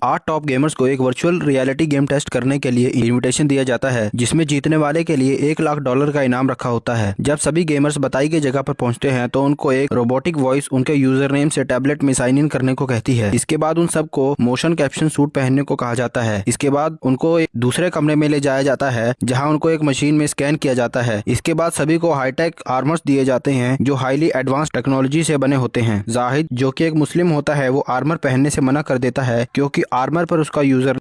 8 top gamers को एक virtual reality game test करने के लिए इनविटेशन दिया जाता है, जिसमें जीतने वाले के लिए $1 लाख का इनाम रखा होता है। जब सभी गेमर्स बताई गई जगह पर पहुंचते हैं तो उनको एक रोबोटिक वॉइस उनके यूजर नेम से टैबलेट में साइन इन करने को कहती है। इसके बाद उन सबको मोशन कैप्शन सूट पहनने को कहा जाता है। इसके बाद उनको एक दूसरे कमरे में ले जाया जाता है, जहाँ उनको एक मशीन में स्कैन किया जाता है। इसके बाद सभी को हाईटेक आर्मर्स दिए जाते हैं जो हाईली एडवांस टेक्नोलॉजी से बने होते हैं। जाहिद, जो कि एक मुस्लिम होता है, वो आर्मर पहनने से मना कर देता है क्योंकि आर्मर पर उसका यूजर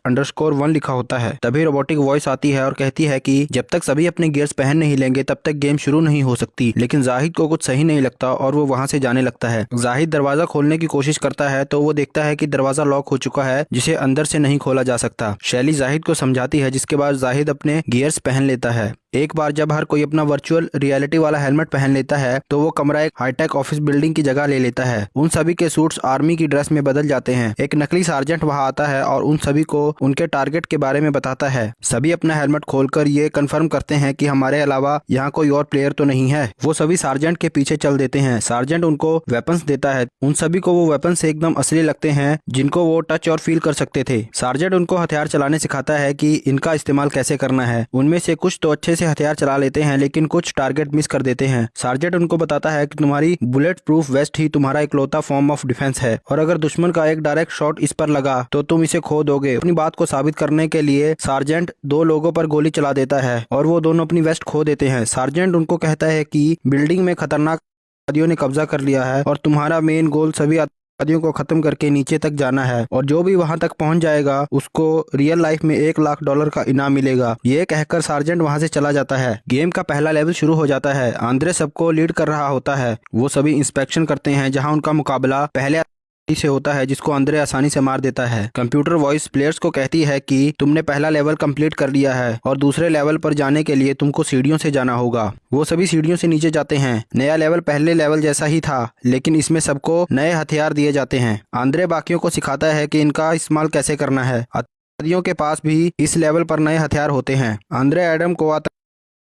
_1 लिखा होता है। तभी रोबोटिक वॉइस आती है और कहती है कि जब तक सभी अपने गियर्स पहन नहीं लेंगे तब तक गेम शुरू नहीं हो सकती। लेकिन जाहिद को कुछ सही नहीं लगता और वो वहां से जाने लगता है। जाहिद दरवाजा खोलने की कोशिश करता है तो वो देखता है कि दरवाजा लॉक हो चुका है, जिसे अंदर से नहीं खोला जा सकता। शैली जाहिद को समझाती है, जिसके बाद जाहिद अपने गियर्स पहन लेता है। एक बार जब हर कोई अपना वर्चुअल रियलिटी वाला हेलमेट पहन लेता है तो वो कमरा एक हाईटेक ऑफिस बिल्डिंग की जगह ले लेता है। उन सभी के सूट्स आर्मी की ड्रेस में बदल जाते हैं। एक नकली सार्जेंट वहां आता है और उन सभी को उनके टारगेट के बारे में बताता है। सभी अपना हेलमेट खोलकर ये कंफर्म करते हैं कि हमारे अलावा यहाँ कोई और प्लेयर तो नहीं है। वो सभी सार्जेंट के पीछे चल देते हैं। सार्जेंट उनको वेपन्स देता है। उन सभी को वो वेपन्स एकदम असली लगते हैं, जिनको वो टच और फील कर सकते थे। सार्जेंट उनको हथियार चलाने सिखाता है कि इनका इस्तेमाल कैसे करना है। उनमें से कुछ तो अच्छे से हथियार चला लेते हैं, लेकिन कुछ टारगेट मिस कर देते हैं। सार्जेंट उनको बताता है कि तुम्हारी बुलेट प्रूफ वेस्ट ही तुम्हारा इकलौता फॉर्म ऑफ डिफेंस है और अगर दुश्मन का एक डायरेक्ट शॉट इस पर लगा तो तुम इसे खो दोगे। अपनी बात को साबित करने के लिए सार्जेंट 2 लोगों पर गोली चला देता है और वो दोनों अपनी वेस्ट खो देते हैं। सार्जेंट उनको कहता है कि बिल्डिंग में खतरनाक आतंकवादियों ने कब्जा कर लिया है और तुम्हारा मेन गोल सभी आतंकवादियों को खत्म करके नीचे तक जाना है और जो भी वहां तक पहुंच जाएगा उसको रियल लाइफ में $1 लाख का इनाम मिलेगा। ये कहकर सार्जेंट वहां से चला जाता है। गेम का पहला लेवल शुरू हो जाता है। आंद्रे सबको लीड कर रहा होता है। वो सभी इंस्पेक्शन करते हैं, जहां उनका मुकाबला पहले से होता है, जिसको आंद्रे आसानी से मार देता है। कंप्यूटर वॉइस प्लेयर्स को कहती है कि तुमने पहला लेवल कंप्लीट कर लिया है और दूसरे लेवल पर जाने के लिए तुमको सीढ़ियों से जाना होगा। वो सभी सीढ़ियों से नीचे जाते हैं। नया लेवल पहले लेवल जैसा ही था, लेकिन इसमें सबको नए हथियार दिए जाते हैं। आंद्रे बाकियों को सिखाता है कि इनका इस्तेमाल कैसे करना है। आतंकवादियों के पास भी इस लेवल पर नए हथियार होते हैं। आंद्रे एडम को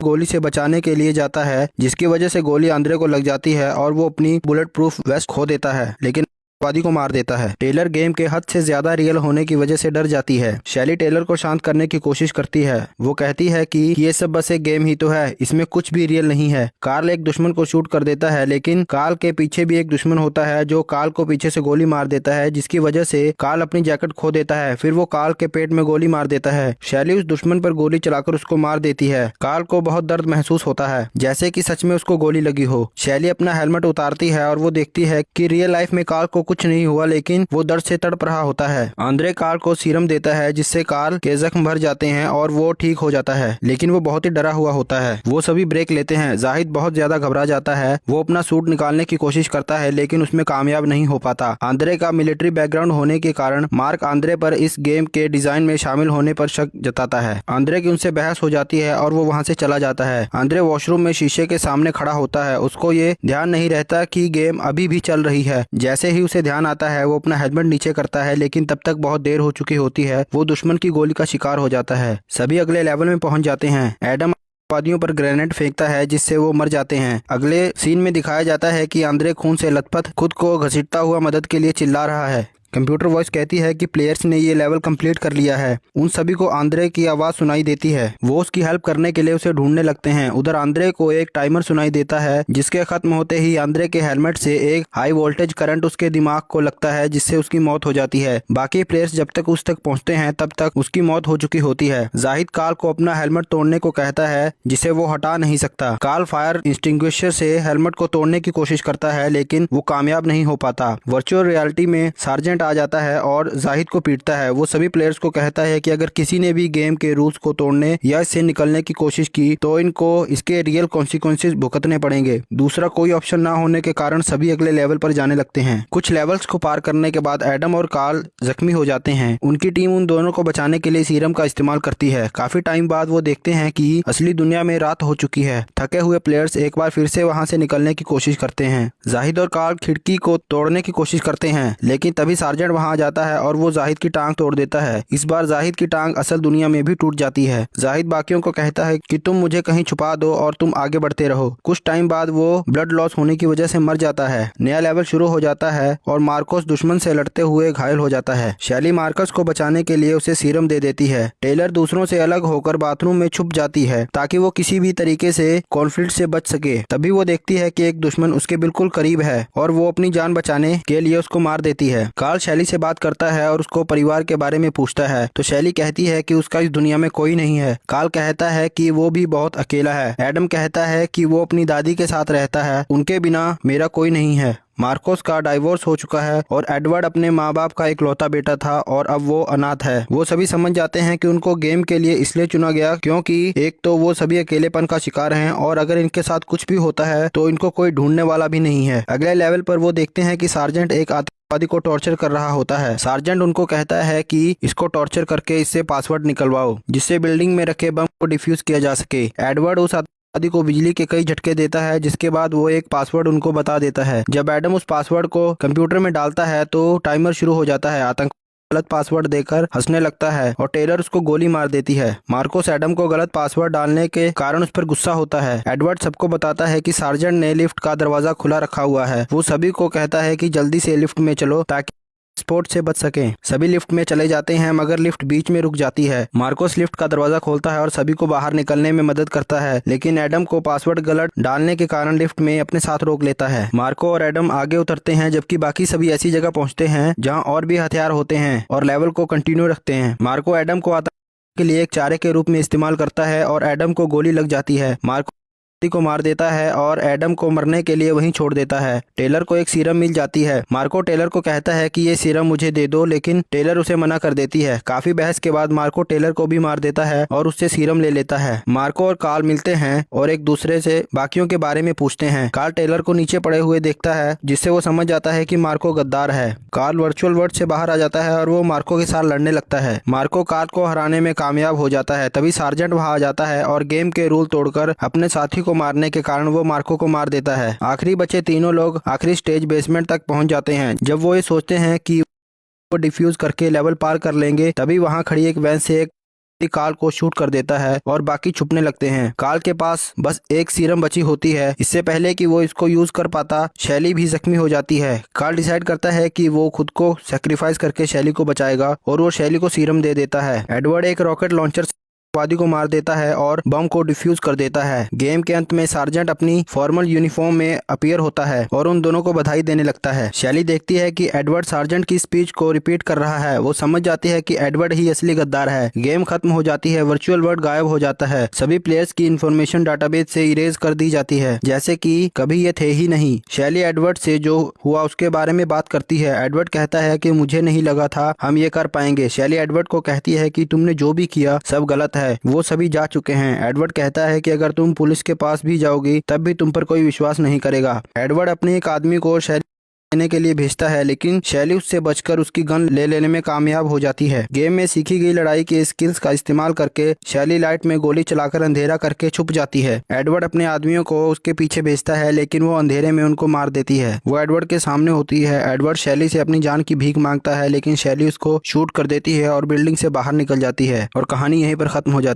गोली से बचाने के लिए जाता है, जिसकी वजह से गोली आंद्रे को लग जाती है और वो अपनी बुलेट प्रूफ वेस्ट खो देता है, लेकिन वादी को मार देता है। टेलर गेम के हद से ज्यादा रियल होने की वजह से डर जाती है। शैली टेलर को शांत करने की कोशिश करती है। वो कहती है कि ये सब बस एक गेम ही तो है, इसमें कुछ भी रियल नहीं है। कार्ल एक दुश्मन को शूट कर देता है, लेकिन कार्ल के पीछे भी एक दुश्मन होता है जो कार्ल को पीछे से गोली मार देता है, जिसकी वजह से कार्ल अपनी जैकेट खो देता है। फिर वो कार्ल के पेट में गोली मार देता है। शैली उस दुश्मन पर गोली चलाकर उसको मार देती है। कार्ल को बहुत दर्द महसूस होता है, जैसे कि सच में उसको गोली लगी हो। शैली अपना हेलमेट उतारती है और वो देखती है कि रियल लाइफ में कार्ल को कुछ नहीं हुआ, लेकिन वो दर्द से तड़प रहा होता है। आंद्रे कार्ल को सीरम देता है, जिससे कार्ल के जख्म भर जाते हैं और वो ठीक हो जाता है, लेकिन वो बहुत ही डरा हुआ होता है। वो सभी ब्रेक लेते हैं। जाहिद बहुत ज्यादा घबरा जाता है। वो अपना सूट निकालने की कोशिश करता है, लेकिन उसमें कामयाब नहीं हो पाता। आंद्रे का मिलिट्री बैकग्राउंड होने के कारण मार्क आंद्रे पर इस गेम के डिजाइन में शामिल होने पर शक जताता है। आंद्रे की उनसे बहस हो जाती है और वो वहां से चला जाता है। आंद्रे वॉशरूम में शीशे के सामने खड़ा होता है। उसको ये ध्यान नहीं रहता कि गेम अभी भी चल रही है। जैसे ही उसे ध्यान आता है वो अपना हेलमेट नीचे करता है, लेकिन तब तक बहुत देर हो चुकी होती है। वो दुश्मन की गोली का शिकार हो जाता है। सभी अगले लेवल में पहुंच जाते हैं। एडम आतंकवादियों पर ग्रेनेड फेंकता है, जिससे वो मर जाते हैं। अगले सीन में दिखाया जाता है कि आंद्रे खून से लथपथ खुद को घसीटता हुआ मदद के लिए चिल्ला रहा है। कंप्यूटर वॉइस कहती है कि प्लेयर्स ने ये लेवल कंप्लीट कर लिया है। उन सभी को आंद्रे की आवाज सुनाई देती है। वो उसकी हेल्प करने के लिए उसे ढूंढने लगते हैं। उधर आंद्रे को एक टाइमर सुनाई देता है, जिसके खत्म होते ही आंद्रे के हेलमेट से एक हाई वोल्टेज करंट उसके दिमाग को लगता है, जिससे उसकी मौत हो जाती है। बाकी प्लेयर्स जब तक उस तक पहुंचते हैं तब तक उसकी मौत हो चुकी होती है। जाहिद कार्ल को अपना हेलमेट तोड़ने को कहता है, जिसे वो हटा नहीं सकता। कार्ल फायर एक्सटिंग्विशर से हेलमेट को तोड़ने की कोशिश करता है, लेकिन वो कामयाब नहीं हो पाता। वर्चुअल रियलिटी में सार्जेंट आ जाता है और जाहिद को पीटता है। वो सभी प्लेयर्स को कहता है कि अगर किसी ने भी गेम के रूल्स को तोड़ने या इससे निकलने की कोशिश की तो इनको इसके रियल कॉन्सिक्वेंसेस भुगतने पड़ेंगे। दूसरा कोई ऑप्शन ना होने के कारण सभी अगले लेवल पर जाने लगते हैं। कुछ लेवल्स को पार करने के बाद एडम और कार्ल जख्मी हो जाते हैं। उनकी टीम उन दोनों को बचाने के लिए सीरम का इस्तेमाल करती है। काफी टाइम बाद वो देखते हैं कि असली दुनिया में रात हो चुकी है। थके हुए प्लेयर्स एक बार फिर से वहां से निकलने की कोशिश करते हैं। जाहिद और कार्ल खिड़की को तोड़ने की कोशिश करते हैं, लेकिन तभी सार्जेंट वहां आ जाता है और वो जाहिद की टांग तोड़ देता है। इस बार जाहिद की टांग असल दुनिया में भी टूट जाती है। जाहिद बाकियों को कहता है कि तुम मुझे कहीं छुपा दो और तुम आगे बढ़ते रहो। कुछ टाइम बाद वो ब्लड लॉस होने की वजह से मर जाता है। नया लेवल शुरू हो जाता है और मार्कोस दुश्मन से लड़ते हुए घायल हो जाता है। शैली मार्कस को बचाने के लिए उसे सीरम दे देती है। टेलर दूसरों से अलग होकर बाथरूम में छुप जाती है ताकि वो किसी भी तरीके से कॉन्फ्लिक्ट से बच सके। तभी वो देखती है कि एक दुश्मन उसके बिल्कुल करीब है और वो अपनी जान बचाने के लिए उसको मार देती है। कार्ल शैली से बात करता है और उसको परिवार के बारे में पूछता है तो शैली कहती है कि उसका इस दुनिया में कोई नहीं है। कार्ल कहता है कि वो भी बहुत अकेला है। एडम कहता है कि वो अपनी दादी के साथ रहता है, उनके बिना मेरा कोई नहीं है। मार्कोस का डाइवोर्स हो चुका है और एडवर्ड अपने माँ बाप का इकलौता बेटा था और अब वो अनाथ है। वो सभी समझ जाते हैं कि उनको गेम के लिए इसलिए चुना गया क्योंकि एक तो वो सभी अकेलेपन का शिकार हैं और अगर इनके साथ कुछ भी होता है तो इनको कोई ढूंढने वाला भी नहीं है। अगले लेवल पर वो देखते हैं कि सार्जेंट एक आतंकवादी को टॉर्चर कर रहा होता है। सार्जेंट उनको कहता है कि इसको टॉर्चर करके इससे पासवर्ड निकलवाओ जिससे बिल्डिंग में रखे बम को डिफ्यूज किया जा सके। एडवर्ड उस आदि को बिजली के कई झटके देता है जिसके बाद वो एक पासवर्ड उनको बता देता है। जब एडम उस पासवर्ड को कंप्यूटर में डालता है तो टाइमर शुरू हो जाता है। आतंकवादी गलत पासवर्ड देकर हंसने लगता है और टेलर उसको गोली मार देती है। मार्कोस एडम को गलत पासवर्ड डालने के कारण उस पर गुस्सा होता है। एडवर्ड सबको बताता है कि सार्जेंट ने लिफ्ट का दरवाजा खुला रखा हुआ है। वो सभी को कहता है कि जल्दी से लिफ्ट में चलो ताकि स्पॉट से बच सकें। सभी लिफ्ट में चले जाते हैं मगर लिफ्ट बीच में रुक जाती है। मार्कोस लिफ्ट का दरवाजा खोलता है और सभी को बाहर निकलने में मदद करता है लेकिन एडम को पासवर्ड गलत डालने के कारण लिफ्ट में अपने साथ रोक लेता है। मार्को और एडम आगे उतरते हैं जबकि बाकी सभी ऐसी जगह पहुंचते हैं जहां और भी हथियार होते हैं और लेवल को कंटिन्यू रखते हैं। मार्को एडम को के लिए एक चारे के रूप में इस्तेमाल करता है और एडम को गोली लग जाती है। मार्को को मार देता है और एडम को मरने के लिए वहीं छोड़ देता है। टेलर को एक सीरम मिल जाती है। मार्को टेलर को कहता है कि ये सीरम मुझे दे दो लेकिन टेलर उसे मना कर देती है। काफी बहस के बाद मार्को टेलर को भी मार देता है और उससे सीरम ले लेता है। मार्को और कार्ल मिलते हैं और एक दूसरे से बाकियों के बारे में पूछते हैं। कार्ल टेलर को नीचे पड़े हुए देखता है जिससे वो समझ जाता है कि मार्को गद्दार है। कार्ल वर्चुअल वर्ल्ड से बाहर आ जाता है और वो मार्को के साथ लड़ने लगता है। मार्को कार्ल को हराने में कामयाब हो जाता है। तभी सार्जेंट वहां आ जाता है और गेम के रूल तोड़कर अपने साथी को मारने के कारण वो मार्को को मार देता है। आखिरी बचे तीनों लोग आखिरी स्टेज बेसमेंट तक पहुंच जाते हैं। जब वो ये सोचते हैं कि वो डिफ्यूज करके लेवल पार कर लेंगे तभी वहां खड़ी एक वैन से एक कार्ल को शूट कर देता है और बाकी छुपने लगते हैं। कार्ल के पास बस एक सीरम बची होती है। इससे पहले कि वो इसको यूज कर पाता शैली भी जख्मी हो जाती है। कार्ल डिसाइड करता है कि वो खुद को सेक्रीफाइस करके शैली को बचाएगा और वो शैली को सीरम दे देता है। एडवर्ड एक रॉकेट लॉन्चर वादी को मार देता है और बम को डिफ्यूज कर देता है। गेम के अंत में सार्जेंट अपनी फॉर्मल यूनिफॉर्म में अपीयर होता है और उन दोनों को बधाई देने लगता है। शैली देखती है कि एडवर्ड सार्जेंट की स्पीच को रिपीट कर रहा है। वो समझ जाती है कि एडवर्ड ही असली गद्दार है। गेम खत्म हो जाती है। वर्चुअल वर्ल्ड गायब हो जाता है। सभी प्लेयर्स की इंफॉर्मेशन डाटाबेस से इरेज कर दी जाती है जैसे कि कभी ये थे ही नहीं। शैली एडवर्ड से जो हुआ उसके बारे में बात करती है। एडवर्ड कहता है कि मुझे नहीं लगा था हम ये कर पाएंगे। शैली एडवर्ड को कहती है कि तुमने जो भी किया सब गलत है। वो सभी जा चुके हैं। एडवर्ड कहता है कि अगर तुम पुलिस के पास भी जाओगी तब भी तुम पर कोई विश्वास नहीं करेगा। एडवर्ड अपने एक आदमी को शैली लेने के लिए भेजता है लेकिन शैली उससे बचकर उसकी गन ले लेने में कामयाब हो जाती है। गेम में सीखी गई लड़ाई के स्किल्स का इस्तेमाल करके शैली लाइट में गोली चलाकर अंधेरा करके छुप जाती है। एडवर्ड अपने आदमियों को उसके पीछे भेजता है लेकिन वो अंधेरे में उनको मार देती है। वो एडवर्ड के सामने होती है। एडवर्ड शैली से अपनी जान की भीख मांगता है लेकिन शैली उसको शूट कर देती है और बिल्डिंग से बाहर निकल जाती है और कहानी यहीं पर खत्म हो जाती है।